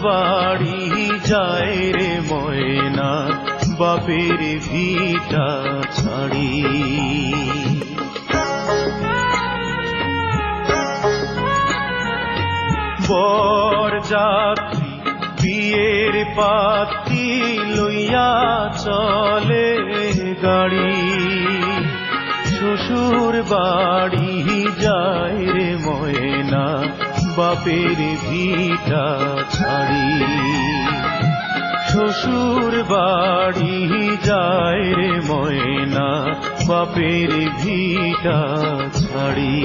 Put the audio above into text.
বাড়ি যায় রে ময়না বাপের ভিটা ছাড়ি। বরযাত্রী বিয়ের পাত্রী লইয়া চলে গাড়ি, শ্বশুর বাড়ি যায় রে ময়না বাপের ভিটা ছাড়ি। শ্বশুর বাড়ি যায় রে ময়না বাপের ভিটা ছাড়ি।